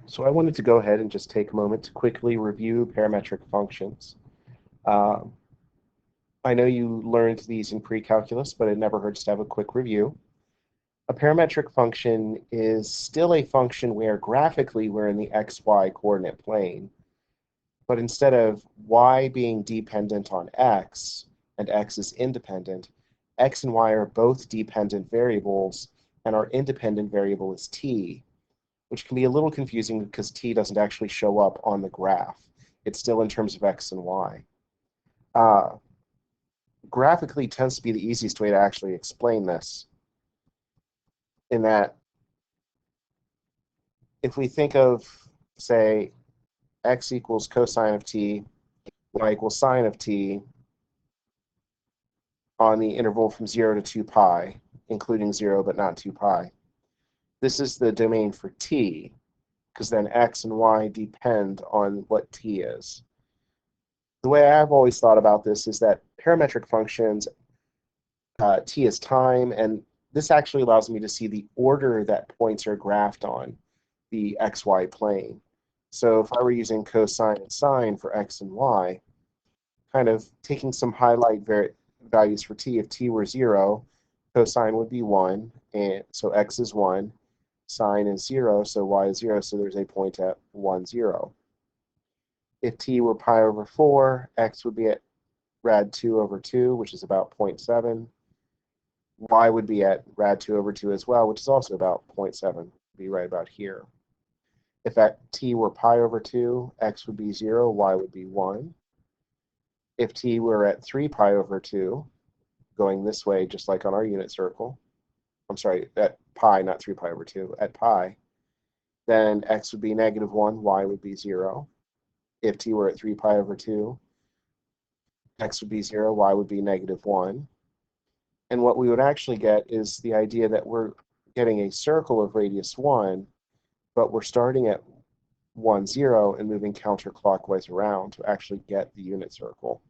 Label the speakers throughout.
Speaker 1: So I wanted to go ahead and just take a moment to quickly review parametric functions. Uh, I know you learned these in pre-calculus, but it never hurts to have a quick review. A parametric function is still a function where graphically we're in the xy coordinate plane, but instead of y being dependent on x and x is independent, x and y are both dependent variables, and our independent variable is t, which can be a little confusing because t doesn't actually show up on the graph. It's still in terms of x and y. Uh, Graphically tends to be the easiest way to actually explain this, in that if we think of, say, x equals cosine of t, y equals sine of t on the interval from 0 to 2 pi, including 0 but not 2 pi. This is the domain for t, because then x and y depend on what t is. The way I've always thought about this is that parametric functions, t is time, and this actually allows me to see the order that points are graphed on the xy plane. So if I were using cosine and sine for x and y, kind of taking some highlight values for t, if t were 0, cosine would be 1, and so x is 1, sine is 0, so y is 0, so there's a point at 1, 0. If t were pi over 4, x would be at rad 2 over 2, which is about 0.7. Y would be at rad 2 over 2 as well, which is also about 0.7, be right about here. If at t were pi over 2, x would be 0, y would be 1. If t were at 3 pi over 2, going this way, just like on our unit circle, I'm sorry, at pi, not 3 pi over 2, at pi, then x would be negative 1, y would be 0. If t were at 3 pi over 2, x would be 0, y would be negative 1. And what we would actually get is the idea that we're getting a circle of radius 1, but we're starting at 1, 0 and moving counterclockwise around to actually get the unit circle.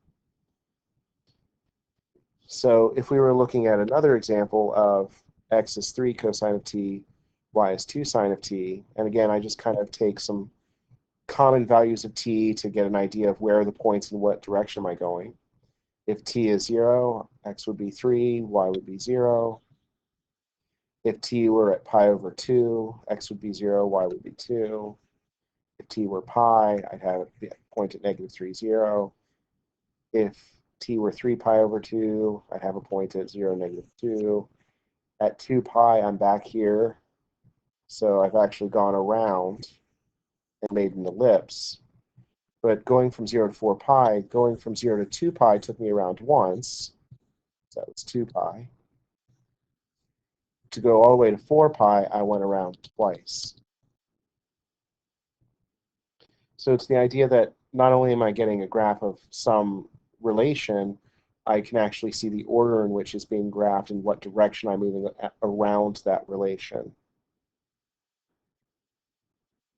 Speaker 1: So if we were looking at another example of x is 3 cosine of t, y is 2 sine of t, and again, I just kind of take some common values of t to get an idea of where are the points and what direction am I going. If t is 0, x would be 3, y would be 0. If t were at pi over 2, x would be 0, y would be 2. If t were pi, I'd have a point at negative 3, 0. If t were 3 pi over 2, I'd have a point at 0, negative 2. At 2 pi, I'm back here. So I've actually gone around and made an ellipse. But going from 0 to 4 pi, going from 0 to 2 pi took me around once. So that was 2 pi. To go all the way to 4 pi, I went around twice. So it's the idea that not only am I getting a graph of some relation, I can actually see the order in which it's being graphed and what direction I'm moving around that relation.